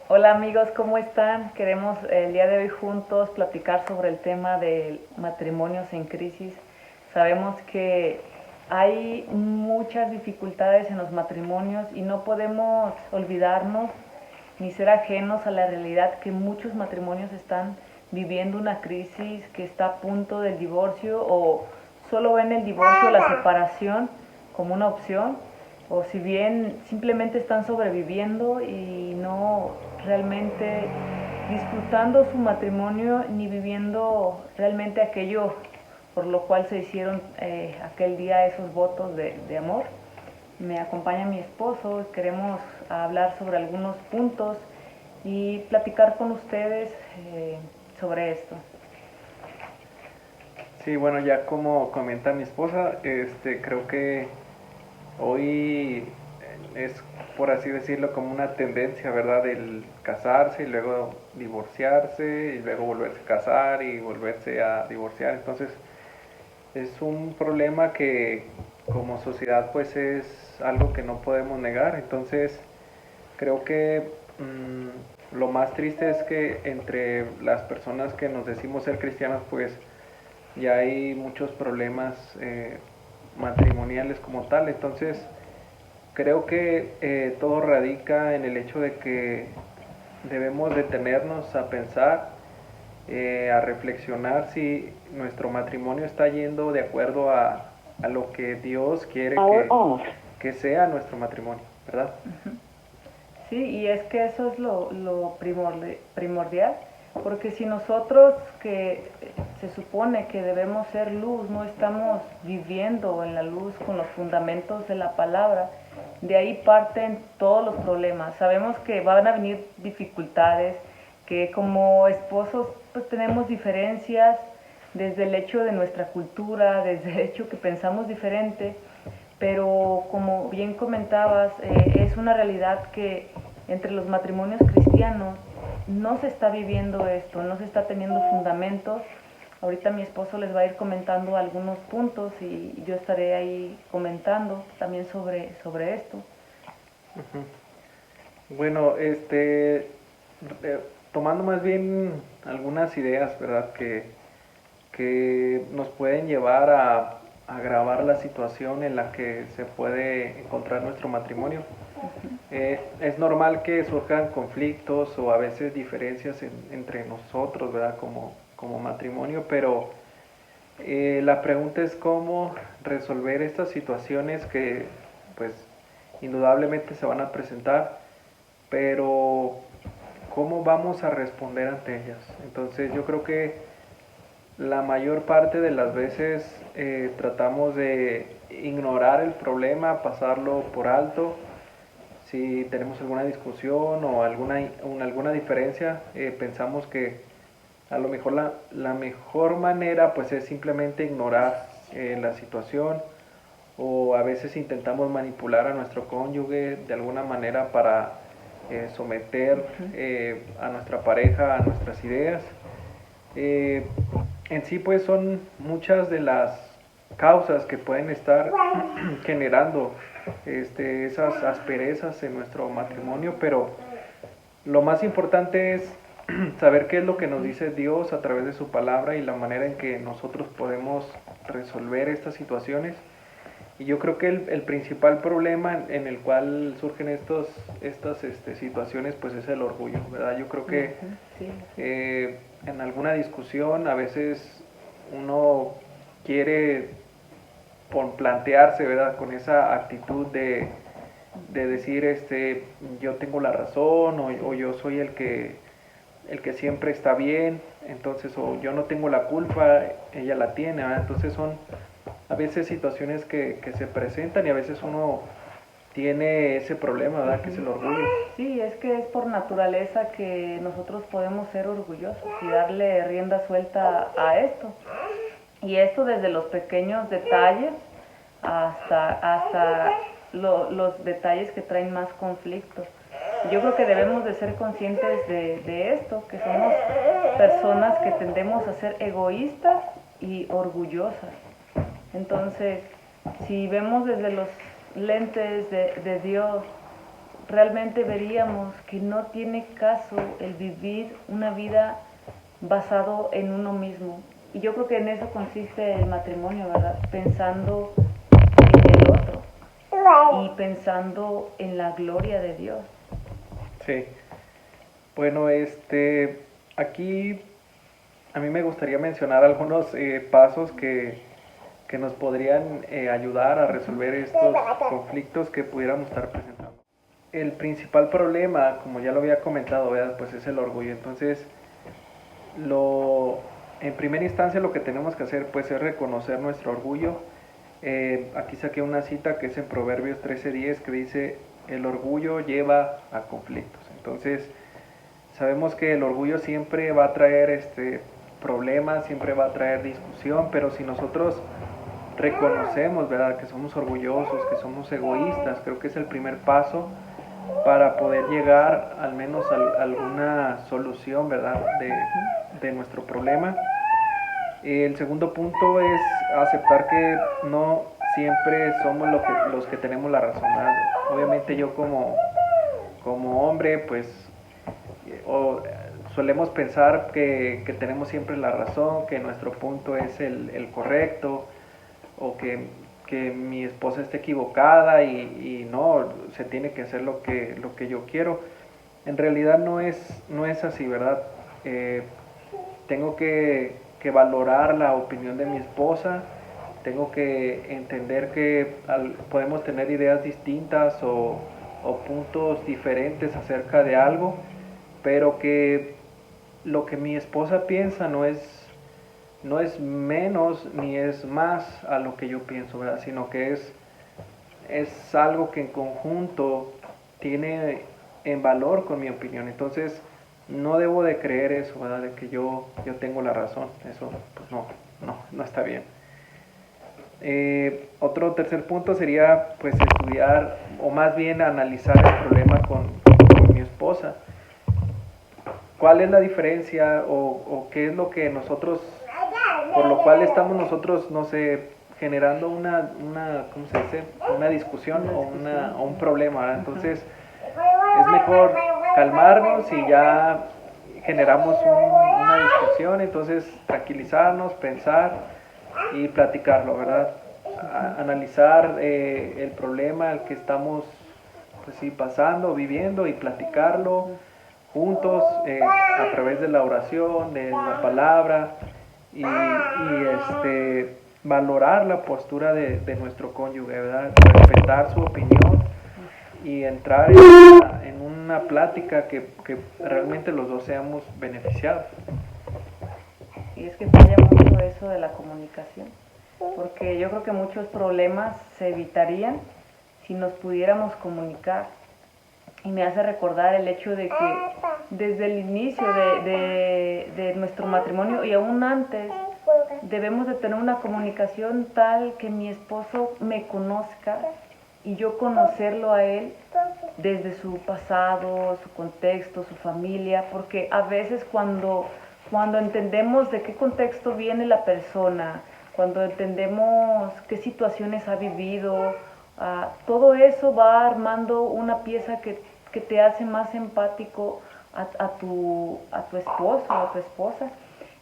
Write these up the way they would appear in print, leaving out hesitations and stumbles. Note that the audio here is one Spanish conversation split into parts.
Hola amigos, ¿cómo están? Queremos el día de hoy juntos platicar sobre el tema de matrimonios en crisis. Sabemos que hay muchas dificultades en los matrimonios y no podemos olvidarnos ni ser ajenos a la realidad que muchos matrimonios están viviendo una crisis, que está a punto del divorcio o solo ven el divorcio o la separación como una opción, o si bien simplemente están sobreviviendo y no realmente disfrutando su matrimonio ni viviendo realmente aquello por lo cual se hicieron aquel día esos votos de amor. Me acompaña mi esposo, queremos hablar sobre algunos puntos y platicar con ustedes sobre esto. Sí, bueno, ya como comenta mi esposa, creo que hoy es, por así decirlo, como una tendencia, ¿verdad? El casarse y luego divorciarse y luego volverse a casar y volverse a divorciar. Entonces, es un problema que como sociedad pues es algo que no podemos negar. Entonces, creo que lo más triste es que entre las personas que nos decimos ser cristianos, pues ya hay muchos problemas matrimoniales como tal. Entonces, creo que todo radica en el hecho de que debemos detenernos a pensar, a reflexionar si nuestro matrimonio está yendo de acuerdo a lo que Dios quiere que sea nuestro matrimonio, ¿verdad? Sí, y es que eso es lo primordial, porque si nosotros que se supone que debemos ser luz, no estamos viviendo en la luz con los fundamentos de la palabra, de ahí parten todos los problemas. Sabemos que van a venir dificultades, que como esposos pues tenemos diferencias desde el hecho de nuestra cultura, desde el hecho que pensamos diferente, pero como bien comentabas, es una realidad que entre los matrimonios cristianos no se está viviendo esto, no se está teniendo fundamentos. Ahorita mi esposo les va a ir comentando algunos puntos y yo estaré ahí comentando también sobre esto. Uh-huh. Bueno, tomando más bien algunas ideas, ¿verdad? Que nos pueden llevar a agravar la situación en la que se puede encontrar nuestro matrimonio. Es normal que surjan conflictos o a veces diferencias entre nosotros, ¿verdad? Como matrimonio, pero la pregunta es cómo resolver estas situaciones que, pues, indudablemente se van a presentar, pero cómo vamos a responder ante ellas. Entonces yo creo que la mayor parte de las veces tratamos de ignorar el problema, pasarlo por alto. Si tenemos alguna discusión o alguna diferencia, pensamos que a lo mejor la mejor manera pues es simplemente ignorar la situación, o a veces intentamos manipular a nuestro cónyuge de alguna manera para someter a nuestra pareja a nuestras ideas. Eh, en sí pues son muchas de las causas que pueden estar generando esas asperezas en nuestro matrimonio, pero lo más importante es saber qué es lo que nos dice Dios a través de su palabra y la manera en que nosotros podemos resolver estas situaciones. Y yo creo que el principal problema en el cual surgen estas situaciones pues es el orgullo, ¿verdad? Yo creo que Sí, en alguna discusión a veces uno quiere plantearse, ¿verdad? Con esa actitud de decir, yo tengo la razón o yo soy el que siempre está bien, entonces, o yo no tengo la culpa, ella la tiene, ¿verdad? Entonces son a veces situaciones que se presentan y a veces uno tiene ese problema, ¿verdad? Que es el orgullo. sí, es que es por naturaleza que nosotros podemos ser orgullosos y darle rienda suelta a esto. Y esto desde los pequeños detalles hasta los detalles que traen más conflictos. Yo creo que debemos de ser conscientes de esto, que somos personas que tendemos a ser egoístas y orgullosas. Entonces, si vemos desde los lentes de Dios realmente veríamos que no tiene caso el vivir una vida basado en uno mismo. Y yo creo que en eso consiste el matrimonio, ¿verdad? Pensando en el otro y pensando en la gloria de Dios. Sí. Bueno, aquí a mí me gustaría mencionar algunos pasos que nos podrían ayudar a resolver estos conflictos que pudiéramos estar presentando. El principal problema, como ya lo había comentado, ¿verdad? Pues es el orgullo. Entonces, en primera instancia lo que tenemos que hacer pues es reconocer nuestro orgullo. Aquí saqué una cita que es en Proverbios 13:10 que dice, el orgullo lleva a conflictos. Entonces, sabemos que el orgullo siempre va a traer problemas, siempre va a traer discusión, pero si nosotros reconocemos, ¿verdad?, que somos orgullosos, que somos egoístas, creo que es el primer paso para poder llegar al menos a alguna solución, ¿verdad?, de nuestro problema. El segundo punto es aceptar que no siempre somos los que tenemos la razón, ¿verdad? Obviamente yo como hombre, pues solemos pensar que tenemos siempre la razón, que nuestro punto es el correcto, o que mi esposa esté equivocada y no, se tiene que hacer lo que yo quiero. En realidad no es así, ¿verdad? Tengo que valorar la opinión de mi esposa, tengo que entender que podemos tener ideas distintas o puntos diferentes acerca de algo, pero que lo que mi esposa piensa no es menos ni es más a lo que yo pienso, ¿verdad? Sino que es algo que en conjunto tiene en valor con mi opinión. Entonces, no debo de creer eso, ¿verdad? De que yo tengo la razón. Eso, pues no está bien. Otro tercer punto sería, pues, estudiar, o más bien analizar el problema con mi esposa. ¿Cuál es la diferencia o qué es lo que nosotros, por lo cual estamos nosotros, no sé, generando una ¿cómo se dice?, una discusión o un problema, ¿verdad? Entonces es mejor calmarnos y ya generamos una discusión, entonces tranquilizarnos, pensar y platicarlo, ¿verdad? Analizar el problema al que estamos, pues sí, pasando, viviendo, y platicarlo juntos a través de la oración, de la palabra, y valorar la postura de nuestro cónyuge, ¿verdad? Respetar su opinión y entrar en una plática que realmente los dos seamos beneficiados. Y es que falla mucho eso de la comunicación, porque yo creo que muchos problemas se evitarían si nos pudiéramos comunicar. Y me hace recordar el hecho de que desde el inicio de nuestro matrimonio y aún antes debemos de tener una comunicación tal que mi esposo me conozca y yo conocerlo a él desde su pasado, su contexto, su familia, porque a veces cuando entendemos de qué contexto viene la persona, cuando entendemos qué situaciones ha vivido, todo eso va armando una pieza que te hace más empático a tu esposo o a tu esposa.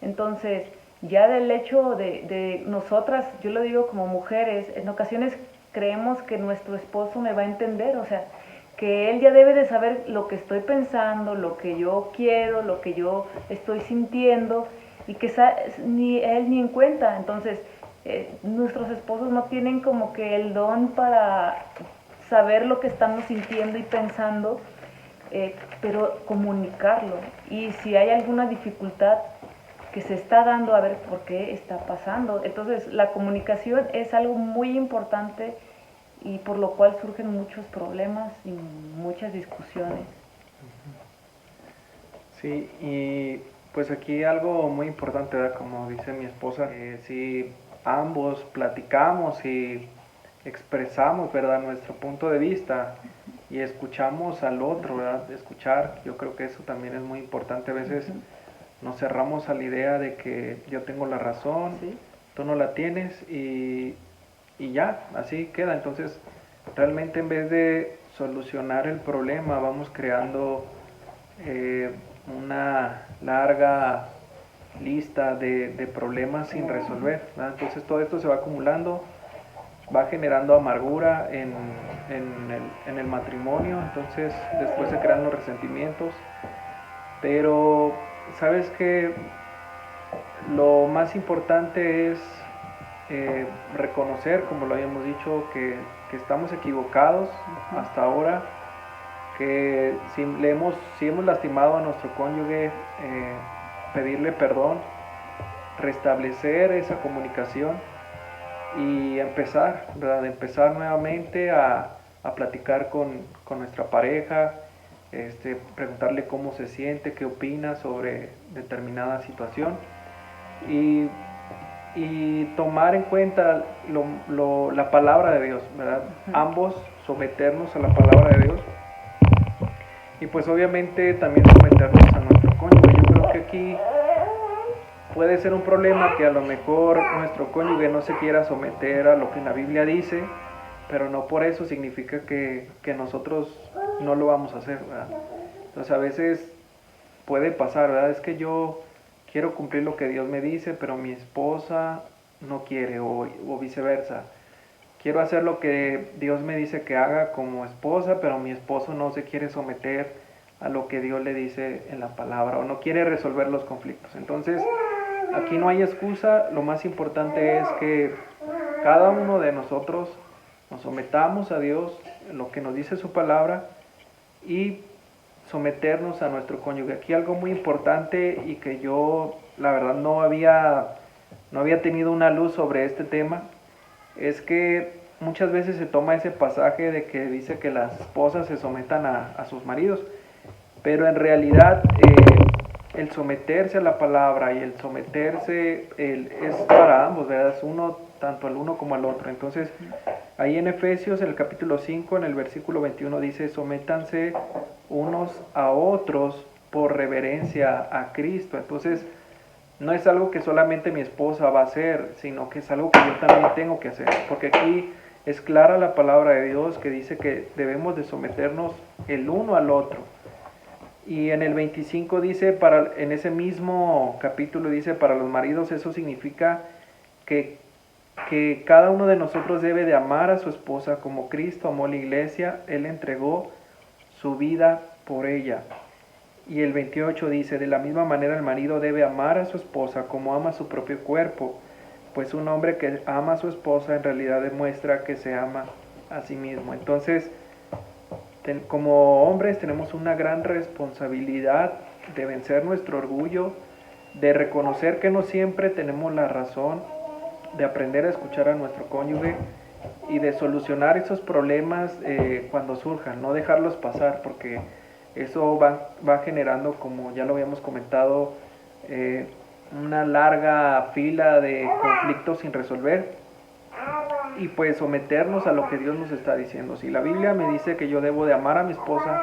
Entonces, ya del hecho de nosotras, yo lo digo como mujeres, en ocasiones creemos que nuestro esposo me va a entender, o sea, que él ya debe de saber lo que estoy pensando, lo que yo quiero, lo que yo estoy sintiendo, y que ni él ni en cuenta. Entonces, nuestros esposos no tienen como que el don para saber lo que estamos sintiendo y pensando, pero comunicarlo. Y si hay alguna dificultad que se está dando, a ver por qué está pasando. Entonces, la comunicación es algo muy importante y por lo cual surgen muchos problemas y muchas discusiones. Sí, y pues aquí algo muy importante, ¿verdad? Como dice mi esposa, si ambos platicamos y expresamos, ¿verdad?, nuestro punto de vista y escuchamos al otro, ¿verdad? Escuchar, yo creo que eso también es muy importante. A veces nos cerramos a la idea de que yo tengo la razón, ¿sí?, tú no la tienes, y ya, así queda. Entonces, realmente en vez de solucionar el problema vamos creando una larga lista de problemas sin resolver, ¿verdad? Entonces todo esto se va acumulando, va generando amargura en el matrimonio, entonces después se crean los resentimientos, pero sabes que lo más importante es reconocer, como lo habíamos dicho, que estamos equivocados hasta ahora, que si hemos lastimado a nuestro cónyuge, pedirle perdón, restablecer esa comunicación y empezar, ¿verdad? Empezar nuevamente a platicar con nuestra pareja, preguntarle cómo se siente, qué opina sobre determinada situación y tomar en cuenta la palabra de Dios, ¿verdad? Ambos someternos a la palabra de Dios y pues obviamente también someternos a nuestro cónyuge. Yo creo que aquí puede ser un problema que a lo mejor nuestro cónyuge no se quiera someter a lo que la Biblia dice, pero no por eso significa que nosotros no lo vamos a hacer, ¿verdad? Entonces a veces puede pasar, ¿verdad? Es que yo quiero cumplir lo que Dios me dice, pero mi esposa no quiere, o viceversa. Quiero hacer lo que Dios me dice que haga como esposa, pero mi esposo no se quiere someter a lo que Dios le dice en la palabra, o no quiere resolver los conflictos. Entonces, aquí no hay excusa, lo más importante es que cada uno de nosotros nos sometamos a Dios, lo que nos dice su palabra, y someternos a nuestro cónyuge. Aquí algo muy importante y que yo la verdad no había tenido una luz sobre este tema, es que muchas veces se toma ese pasaje de que dice que las esposas se sometan a sus maridos, pero en realidad el someterse a la palabra y el someterse es para ambos, ¿verdad? Es uno, tanto al uno como al otro. Entonces, ahí en Efesios, en el capítulo 5, en el versículo 21, dice: sométanse unos a otros por reverencia a Cristo. Entonces, no es algo que solamente mi esposa va a hacer, sino que es algo que yo también tengo que hacer, porque aquí es clara la palabra de Dios que dice que debemos de someternos el uno al otro. Y en el 25 dice, en ese mismo capítulo dice, para los maridos eso significa que cada uno de nosotros debe de amar a su esposa como Cristo amó la iglesia, Él entregó su vida por ella. Y el 28 dice, de la misma manera el marido debe amar a su esposa como ama su propio cuerpo, pues un hombre que ama a su esposa en realidad demuestra que se ama a sí mismo. Entonces, como hombres tenemos una gran responsabilidad de vencer nuestro orgullo, de reconocer que no siempre tenemos la razón, de aprender a escuchar a nuestro cónyuge y de solucionar esos problemas cuando surjan, no dejarlos pasar, porque eso va generando, como ya lo habíamos comentado, una larga fila de conflictos sin resolver y pues someternos a lo que Dios nos está diciendo. Si la Biblia me dice que yo debo de amar a mi esposa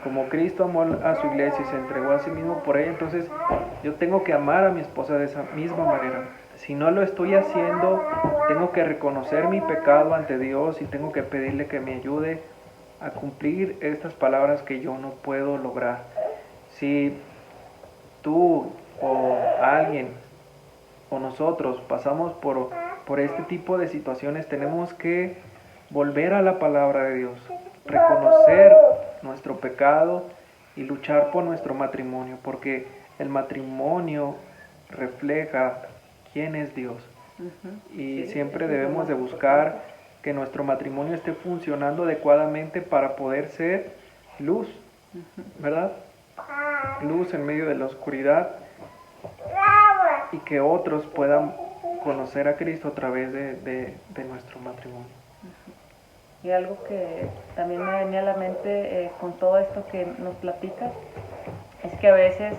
como Cristo amó a su iglesia y se entregó a sí mismo por ella, entonces yo tengo que amar a mi esposa de esa misma manera. Si no lo estoy haciendo, tengo que reconocer mi pecado ante Dios y tengo que pedirle que me ayude a cumplir estas palabras que yo no puedo lograr. Si tú o alguien o nosotros pasamos por este tipo de situaciones, tenemos que volver a la palabra de Dios, reconocer nuestro pecado y luchar por nuestro matrimonio, porque el matrimonio refleja quién es Dios. Y sí, siempre debemos de buscar que nuestro matrimonio esté funcionando adecuadamente para poder ser luz, ¿verdad? Luz en medio de la oscuridad y que otros puedan conocer a Cristo a través de nuestro matrimonio. Y algo que también me venía a la mente con todo esto que nos platicas, es que a veces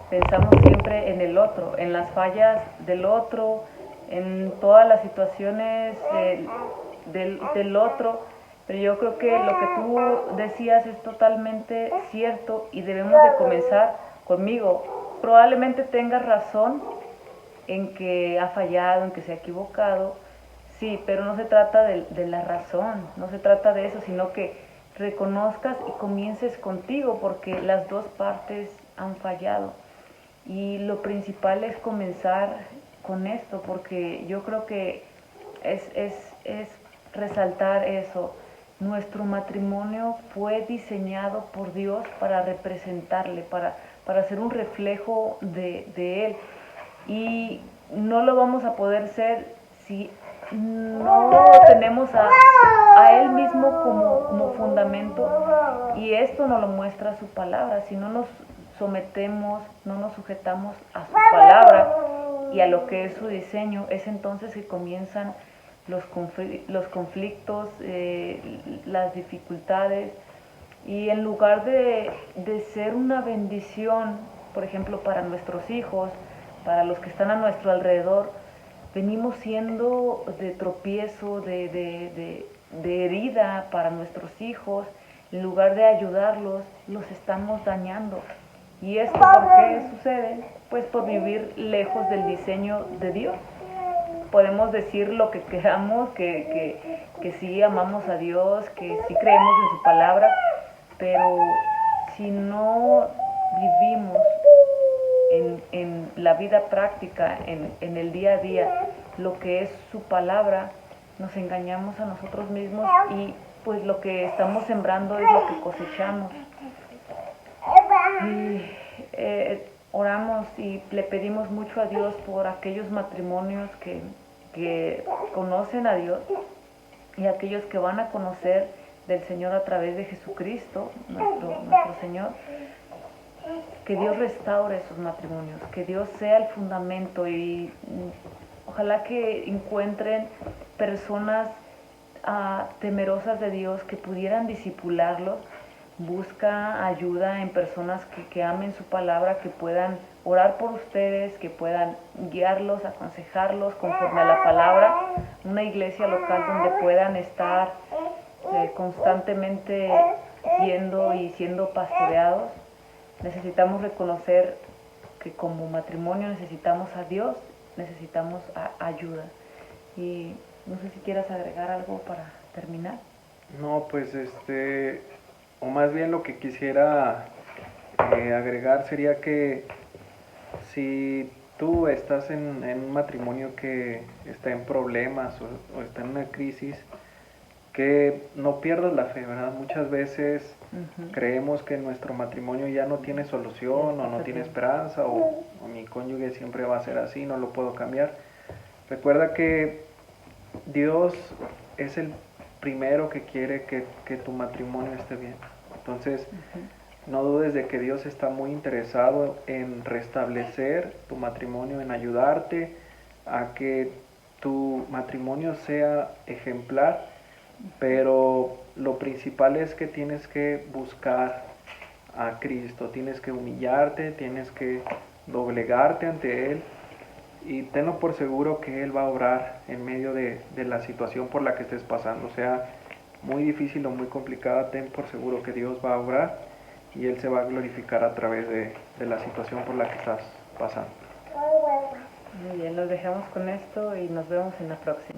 pensamos siempre en el otro, en las fallas del otro, en todas las situaciones del otro, pero yo creo que lo que tú decías es totalmente cierto y debemos de comenzar conmigo. Probablemente tengas razón en que ha fallado, en que se ha equivocado, sí, pero no se trata de la razón, no se trata de eso, sino que reconozcas y comiences contigo, porque las dos partes han fallado. Y lo principal es comenzar con esto, porque yo creo que es resaltar eso. Nuestro matrimonio fue diseñado por Dios para representarle, para ser un reflejo de Él. Y no lo vamos a poder ser si no tenemos a Él mismo como fundamento. Y esto nos lo muestra su palabra. Si no nos sometemos, no nos sujetamos a su palabra y a lo que es su diseño, es entonces que comienzan los conflictos, las dificultades, y en lugar de ser una bendición, por ejemplo, para nuestros hijos, para los que están a nuestro alrededor, venimos siendo de tropiezo, de herida para nuestros hijos. En lugar de ayudarlos, los estamos dañando. ¿Y esto por qué sucede? Pues por vivir lejos del diseño de Dios. Podemos decir lo que queramos, que sí amamos a Dios, que sí creemos en su palabra, pero si no vivimos en la vida práctica, en el día a día, lo que es su palabra, nos engañamos a nosotros mismos y pues lo que estamos sembrando es lo que cosechamos. Y oramos y le pedimos mucho a Dios por aquellos matrimonios que conocen a Dios y aquellos que van a conocer del Señor a través de Jesucristo, nuestro Señor. Que Dios restaure esos matrimonios, que Dios sea el fundamento, y ojalá que encuentren personas temerosas de Dios que pudieran discipularlos. Busca ayuda en personas que amen su palabra, que puedan orar por ustedes, que puedan guiarlos, aconsejarlos conforme a la palabra. Una iglesia local donde puedan estar constantemente yendo y siendo pastoreados. Necesitamos reconocer que como matrimonio necesitamos a Dios, necesitamos ayuda. Y no sé si quieras agregar algo para terminar. No, pues o más bien lo que quisiera agregar sería que si tú estás en un matrimonio que está en problemas o está en una crisis, que no pierdas la fe, ¿verdad? Muchas veces creemos que nuestro matrimonio ya no tiene solución o no tiene esperanza o mi cónyuge siempre va a ser así, no lo puedo cambiar. Recuerda que Dios es el primero que quiere que tu matrimonio esté bien. Entonces, no dudes de que Dios está muy interesado en restablecer tu matrimonio, en ayudarte a que tu matrimonio sea ejemplar. Pero lo principal es que tienes que buscar a Cristo, tienes que humillarte, tienes que doblegarte ante Él y tenlo por seguro que Él va a obrar en medio de la situación por la que estés pasando. Sea muy difícil o muy complicada, ten por seguro que Dios va a obrar y Él se va a glorificar a través de la situación por la que estás pasando. Muy bien, los dejamos con esto y nos vemos en la próxima.